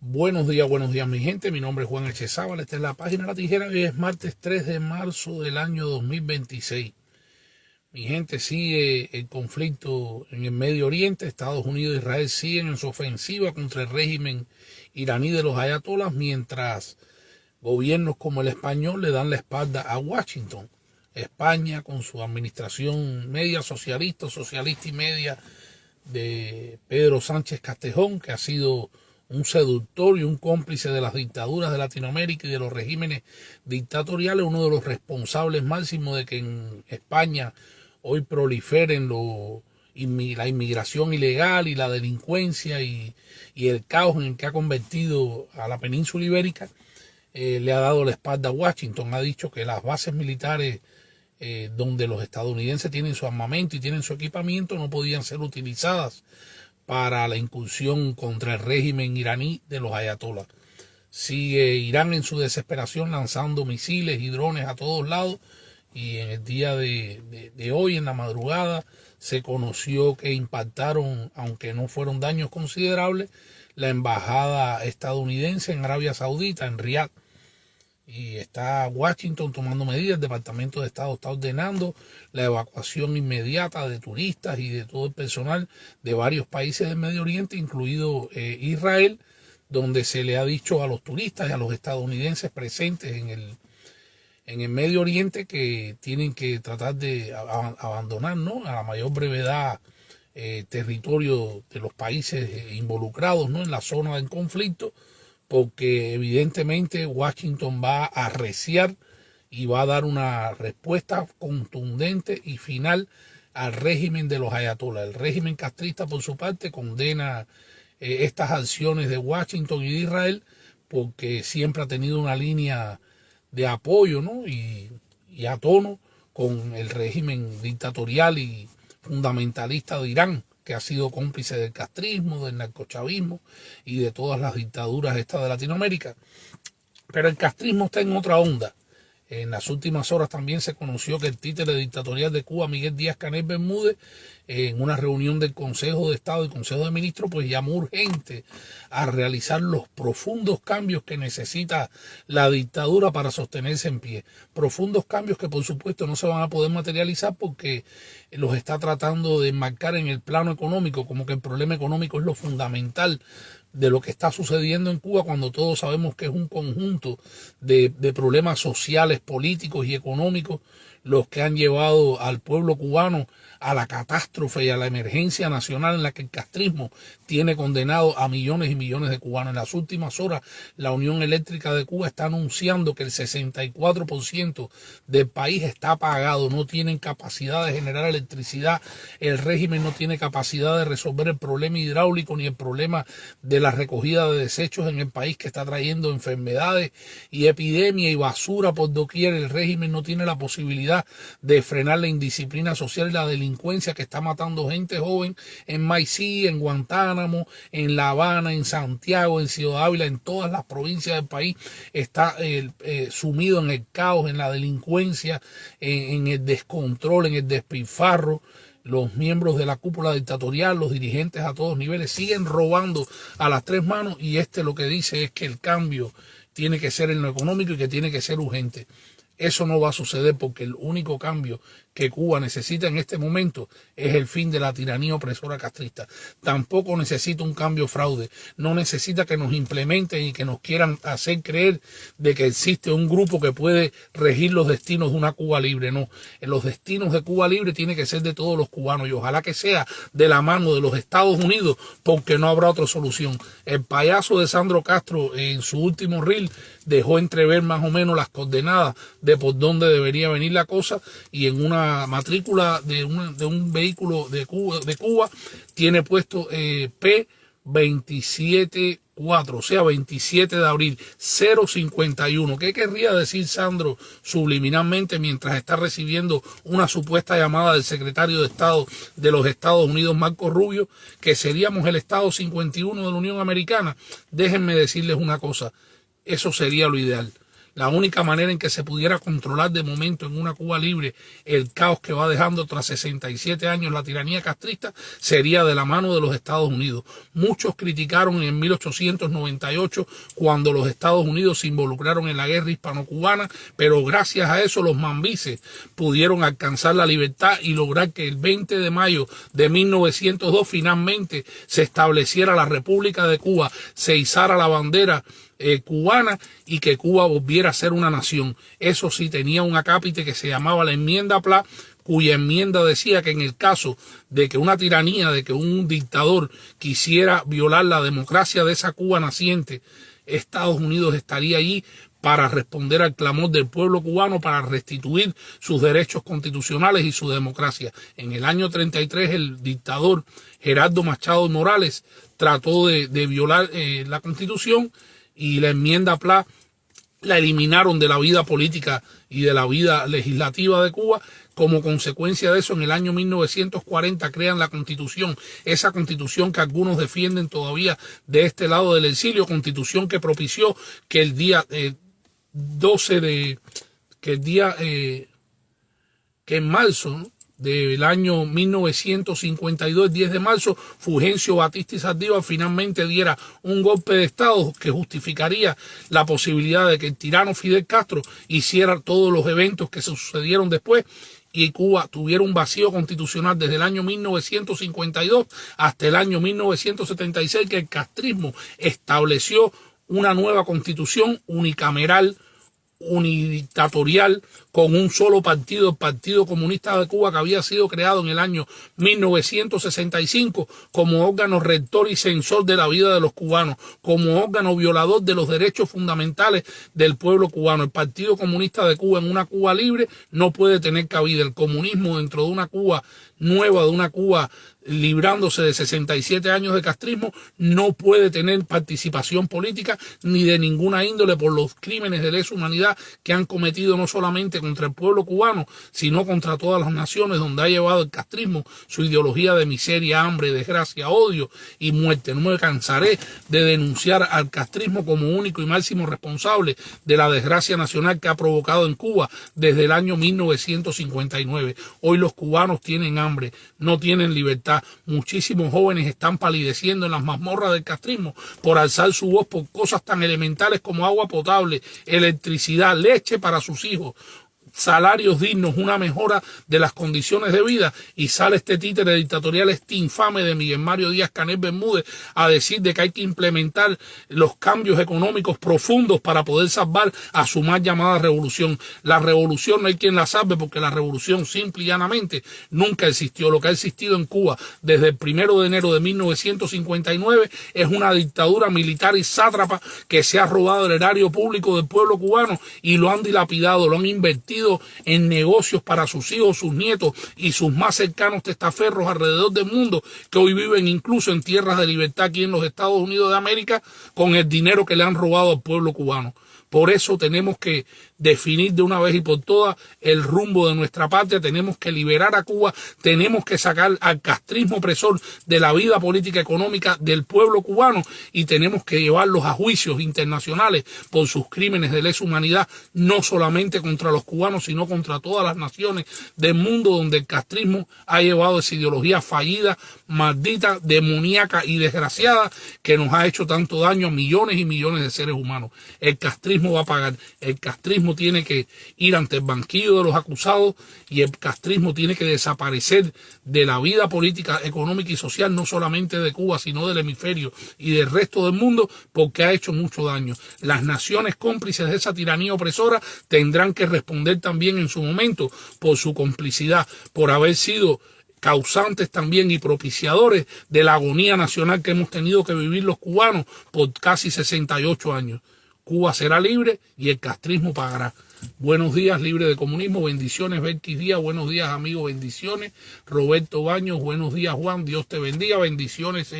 Buenos días mi gente, mi nombre es Juan Echezábal, esta es la página La Tijera, hoy es martes 3 de marzo del año 2026. Mi gente, sigue el conflicto en el Medio Oriente, Estados Unidos e Israel siguen en su ofensiva contra el régimen iraní de los ayatolás, mientras gobiernos como el español le dan la espalda a Washington. España, con su administración media socialista y media de Pedro Sánchez Castejón, que ha sido un seductor y un cómplice de las dictaduras de Latinoamérica y de los regímenes dictatoriales, uno de los responsables máximos de que en España hoy proliferen la inmigración ilegal y la delincuencia y el caos en el que ha convertido a la península ibérica. Le ha dado la espalda a Washington, ha dicho que las bases militares donde los estadounidenses tienen su armamento y tienen su equipamiento no podían ser utilizadas para la incursión contra el régimen iraní de los ayatolás. Sigue Irán en su desesperación lanzando misiles y drones a todos lados, y en el día de hoy, en la madrugada, se conoció que impactaron, aunque no fueron daños considerables, la embajada estadounidense en Arabia Saudita, en Riad. Y está Washington tomando medidas, el Departamento de Estado está ordenando la evacuación inmediata de turistas y de todo el personal de varios países del Medio Oriente, incluido Israel, donde se le ha dicho a los turistas y a los estadounidenses presentes en el Medio Oriente que tienen que tratar de abandonar, ¿no?, a la mayor brevedad territorio de los países involucrados, ¿no?, en la zona del conflicto, porque evidentemente Washington va a arreciar y va a dar una respuesta contundente y final al régimen de los ayatolás. El régimen castrista, por su parte, condena estas acciones de Washington y de Israel, porque siempre ha tenido una línea de apoyo, ¿no?, y a tono con el régimen dictatorial y fundamentalista de Irán, que ha sido cómplice del castrismo, del narcochavismo y de todas las dictaduras estas de Latinoamérica. Pero el castrismo está en otra onda. En las últimas horas también se conoció que el títere dictatorial de Cuba, Miguel Díaz-Canel Bermúdez, en una reunión del Consejo de Estado y Consejo de Ministros, pues llamó urgente a realizar los profundos cambios que necesita la dictadura para sostenerse en pie. Profundos cambios que por supuesto no se van a poder materializar porque los está tratando de enmarcar en el plano económico, como que el problema económico es lo fundamental de lo que está sucediendo en Cuba, cuando todos sabemos que es un conjunto de problemas sociales, políticos y económicos los que han llevado al pueblo cubano a la catástrofe y a la emergencia nacional en la que el castrismo tiene condenado a millones y millones de cubanos. En las últimas horas, la Unión Eléctrica de Cuba está anunciando que el 64% del país está apagado, no tienen capacidad de generar electricidad, el régimen no tiene capacidad de resolver el problema hidráulico ni el problema de la recogida de desechos en el país, que está trayendo enfermedades y epidemia y basura por doquier. El régimen no tiene la posibilidad de frenar la indisciplina social y la delincuencia que está matando gente joven en Maicí, en Guantánamo, en La Habana, en Santiago, en Ciudad Ávila, en todas las provincias del país. Está sumido en el caos, en la delincuencia, en el descontrol, en el despilfarro. Los miembros de la cúpula dictatorial, los dirigentes a todos niveles, siguen robando a las tres manos, y lo que dice es que el cambio tiene que ser en lo económico y que tiene que ser urgente. Eso no va a suceder, porque el único cambio que Cuba necesita en este momento es el fin de la tiranía opresora castrista. Tampoco necesita un cambio fraude, no necesita que nos implementen y que nos quieran hacer creer de que existe un grupo que puede regir los destinos de una Cuba libre. No, los destinos de Cuba libre tienen que ser de todos los cubanos, y ojalá que sea de la mano de los Estados Unidos, porque no habrá otra solución. El payaso de Sandro Castro, en su último reel, dejó entrever más o menos las coordenadas de por dónde debería venir la cosa, y en una matrícula de un vehículo de Cuba tiene puesto P274, o sea, 27 de abril, 051. ¿Qué querría decir Sandro subliminalmente mientras está recibiendo una supuesta llamada del secretario de Estado de los Estados Unidos, Marco Rubio, que seríamos el Estado 51 de la Unión Americana? Déjenme decirles una cosa, eso sería lo ideal. La única manera en que se pudiera controlar de momento en una Cuba libre el caos que va dejando tras 67 años la tiranía castrista sería de la mano de los Estados Unidos. Muchos criticaron en 1898 cuando los Estados Unidos se involucraron en la guerra hispano-cubana, pero gracias a eso los mambises pudieron alcanzar la libertad y lograr que el 20 de mayo de 1902 finalmente se estableciera la República de Cuba, se izara la bandera cubana y que Cuba volviera a ser una nación. Eso sí, tenía un acápite que se llamaba la enmienda Pla, cuya enmienda decía que en el caso de que una tiranía, de que un dictador quisiera violar la democracia de esa Cuba naciente, Estados Unidos estaría allí para responder al clamor del pueblo cubano, para restituir sus derechos constitucionales y su democracia. En el año 33 el dictador Gerardo Machado Morales trató de violar la Constitución y la enmienda Pla la eliminaron de la vida política y de la vida legislativa de Cuba. Como consecuencia de eso, en el año 1940 crean la Constitución, esa Constitución que algunos defienden todavía de este lado del exilio, Constitución que propició que el día que en marzo, ¿no?, del año 1952, el 10 de marzo, Fulgencio Batista y Saldívar finalmente diera un golpe de Estado que justificaría la posibilidad de que el tirano Fidel Castro hiciera todos los eventos que se sucedieron después y Cuba tuviera un vacío constitucional desde el año 1952 hasta el año 1976, que el castrismo estableció una nueva constitución unicameral, unidictatorial, con un solo partido, el Partido Comunista de Cuba, que había sido creado en el año 1965 como órgano rector y censor de la vida de los cubanos, como órgano violador de los derechos fundamentales del pueblo cubano. El Partido Comunista de Cuba en una Cuba libre no puede tener cabida. El comunismo dentro de una Cuba nueva, de una Cuba librándose de 67 años de castrismo, no puede tener participación política ni de ninguna índole por los crímenes de lesa humanidad que han cometido no solamente contra el pueblo cubano, sino contra todas las naciones donde ha llevado el castrismo su ideología de miseria, hambre, desgracia, odio y muerte. No me cansaré de denunciar al castrismo como único y máximo responsable de la desgracia nacional que ha provocado en Cuba desde el año 1959. Hoy los cubanos tienen hambre, no tienen libertad. Muchísimos jóvenes están palideciendo en las mazmorras del castrismo por alzar su voz por cosas tan elementales como agua potable, electricidad, leche para sus hijos, salarios dignos, una mejora de las condiciones de vida, y sale este títere dictatorial, este infame de Miguel Mario Díaz-Canel Bermúdez, a decir de que hay que implementar los cambios económicos profundos para poder salvar a su mal llamada revolución. La revolución no hay quien la salve, porque la revolución simple y llanamente nunca existió. Lo que ha existido en Cuba desde el 1 de enero de 1959 es una dictadura militar y sátrapa que se ha robado el erario público del pueblo cubano y lo han dilapidado, lo han invertido en negocios para sus hijos, sus nietos y sus más cercanos testaferros alrededor del mundo, que hoy viven incluso en tierras de libertad aquí en los Estados Unidos de América con el dinero que le han robado al pueblo cubano. Por eso tenemos que definir de una vez y por todas el rumbo de nuestra patria. Tenemos que liberar a Cuba, tenemos que sacar al castrismo opresor de la vida política económica del pueblo cubano y tenemos que llevarlos a juicios internacionales por sus crímenes de lesa humanidad, no solamente contra los cubanos, sino contra todas las naciones del mundo donde el castrismo ha llevado esa ideología fallida, maldita, demoníaca y desgraciada que nos ha hecho tanto daño a millones y millones de seres humanos. El castrismo va a pagar. El castrismo tiene que ir ante el banquillo de los acusados y el castrismo tiene que desaparecer de la vida política, económica y social, no solamente de Cuba, sino del hemisferio y del resto del mundo, porque ha hecho mucho daño. Las naciones cómplices de esa tiranía opresora tendrán que responder también en su momento por su complicidad, por haber sido causantes también y propiciadores de la agonía nacional que hemos tenido que vivir los cubanos por casi 68 años. Cuba será libre y el castrismo pagará. Buenos días, libre de comunismo. Bendiciones, Berkis Díaz. Buenos días, amigos. Bendiciones. Roberto Baños. Buenos días, Juan. Dios te bendiga. Bendiciones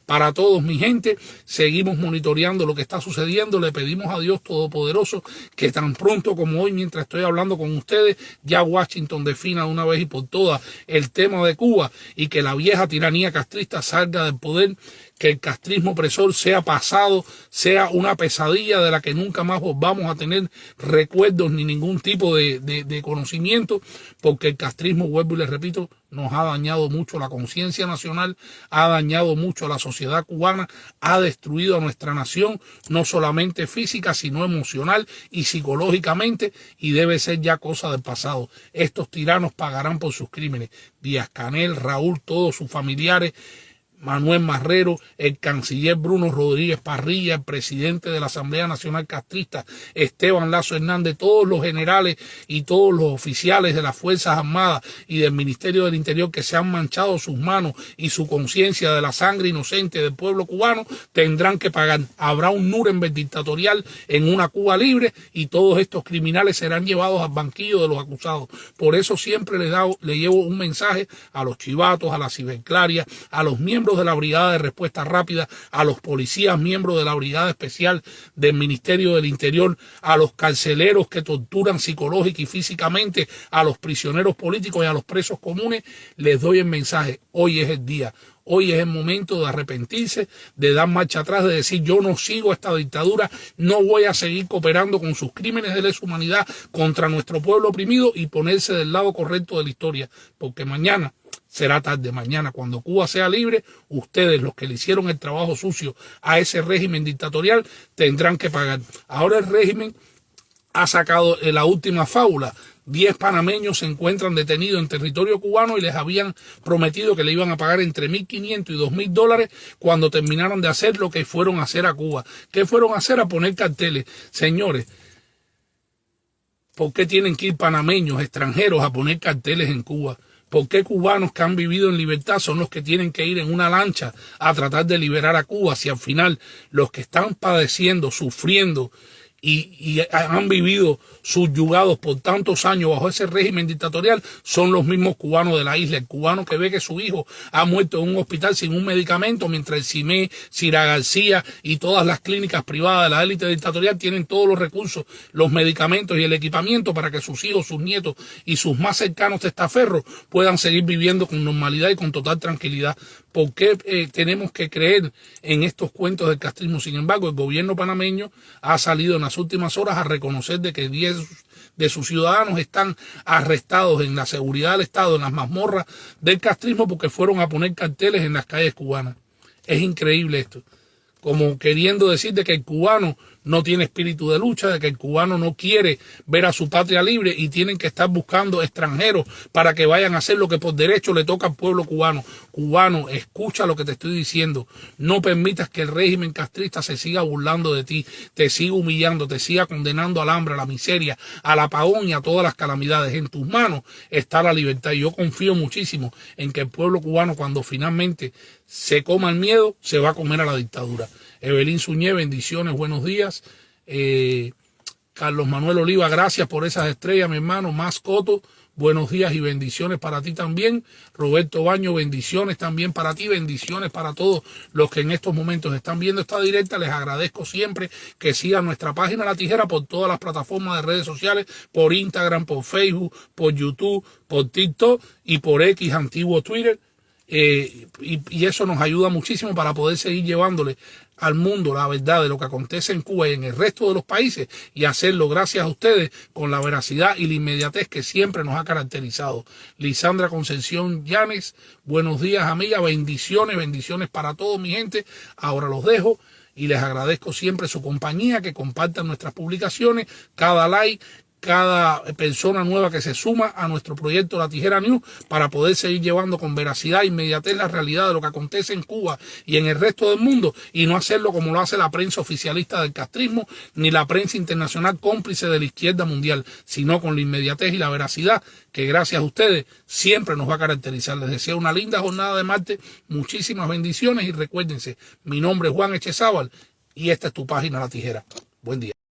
para todos, mi gente. Seguimos monitoreando lo que está sucediendo. Le pedimos a Dios Todopoderoso que tan pronto como hoy, mientras estoy hablando con ustedes, ya Washington defina de una vez y por todas el tema de Cuba y que la vieja tiranía castrista salga del poder, que el castrismo opresor sea pasado, sea una pesadilla de la que nunca más vamos a tener recuerdos ni ningún tipo de conocimiento, porque el castrismo, vuelvo y les repito, nos ha dañado mucho la conciencia nacional, ha dañado mucho a la sociedad cubana, ha destruido a nuestra nación, no solamente física, sino emocional y psicológicamente, y debe ser ya cosa del pasado. Estos tiranos pagarán por sus crímenes. Díaz-Canel, Raúl, todos sus familiares, Manuel Marrero, el canciller Bruno Rodríguez Parrilla, el presidente de la Asamblea Nacional Castrista, Esteban Lazo Hernández, todos los generales y todos los oficiales de las Fuerzas Armadas y del Ministerio del Interior que se han manchado sus manos y su conciencia de la sangre inocente del pueblo cubano, tendrán que pagar. Habrá un Nuremberg dictatorial en una Cuba libre y todos estos criminales serán llevados al banquillo de los acusados. Por eso siempre le llevo un mensaje a los chivatos, a las ciberclarias, a los miembros de la Brigada de Respuesta Rápida, a los policías, miembros de la Brigada Especial del Ministerio del Interior, a los carceleros que torturan psicológica y físicamente a los prisioneros políticos y a los presos comunes. Les doy el mensaje: hoy es el día. Hoy es el momento de arrepentirse, de dar marcha atrás, de decir: yo no sigo esta dictadura, no voy a seguir cooperando con sus crímenes de lesa humanidad contra nuestro pueblo oprimido, y ponerse del lado correcto de la historia, porque mañana será tarde. Mañana, cuando Cuba sea libre, ustedes, los que le hicieron el trabajo sucio a ese régimen dictatorial, tendrán que pagar. Ahora el régimen ha sacado la última fábula. 10 panameños se encuentran detenidos en territorio cubano y les habían prometido que le iban a pagar entre $1.500 y $2.000 cuando terminaron de hacer lo que fueron a hacer a Cuba. ¿Qué fueron a hacer? A poner carteles. Señores, ¿por qué tienen que ir panameños extranjeros a poner carteles en Cuba? ¿Por qué cubanos que han vivido en libertad son los que tienen que ir en una lancha a tratar de liberar a Cuba, si al final los que están padeciendo, sufriendo y han vivido subyugados por tantos años bajo ese régimen dictatorial son los mismos cubanos de la isla? El cubano que ve que su hijo ha muerto en un hospital sin un medicamento, mientras el CIME, Cira García y todas las clínicas privadas de la élite dictatorial tienen todos los recursos, los medicamentos y el equipamiento para que sus hijos, sus nietos y sus más cercanos testaferros puedan seguir viviendo con normalidad y con total tranquilidad. ¿Por qué tenemos que creer en estos cuentos del castrismo? Sin embargo, el gobierno panameño ha salido en las últimas horas a reconocer de que 10 de sus ciudadanos están arrestados en la seguridad del Estado, en las mazmorras del castrismo, porque fueron a poner carteles en las calles cubanas. Es increíble esto, como queriendo decir de que el cubano no tiene espíritu de lucha, de que el cubano no quiere ver a su patria libre y tienen que estar buscando extranjeros para que vayan a hacer lo que por derecho le toca al pueblo cubano. Cubano, escucha lo que te estoy diciendo. No permitas que el régimen castrista se siga burlando de ti, te siga humillando, te siga condenando al hambre, a la miseria, al apagón y a todas las calamidades. En tus manos está la libertad, y yo confío muchísimo en que el pueblo cubano, cuando finalmente se coma el miedo, se va a comer a la dictadura. Evelyn Suñé, bendiciones, buenos días. Carlos Manuel Oliva, gracias por esas estrellas, mi hermano. Mascoto, buenos días y bendiciones para ti también. Roberto Baño, bendiciones también para ti, bendiciones para todos los que en estos momentos están viendo esta directa. Les agradezco siempre que sigan nuestra página La Tijera por todas las plataformas de redes sociales, por Instagram, por Facebook, por YouTube, por TikTok y por X, antiguo Twitter. Y eso nos ayuda muchísimo para poder seguir llevándole al mundo la verdad de lo que acontece en Cuba y en el resto de los países, y hacerlo gracias a ustedes con la veracidad y la inmediatez que siempre nos ha caracterizado. Lisandra Concepción Llanes, buenos días, amiga, bendiciones, bendiciones para todos, mi gente. Ahora los dejo y les agradezco siempre su compañía, que compartan nuestras publicaciones, cada like, cada persona nueva que se suma a nuestro proyecto La Tijera News, para poder seguir llevando con veracidad e inmediatez la realidad de lo que acontece en Cuba y en el resto del mundo, y no hacerlo como lo hace la prensa oficialista del castrismo ni la prensa internacional cómplice de la izquierda mundial, sino con la inmediatez y la veracidad que gracias a ustedes siempre nos va a caracterizar. Les deseo una linda jornada de martes, muchísimas bendiciones, y recuérdense, mi nombre es Juan Echezábal y esta es tu página La Tijera. Buen día.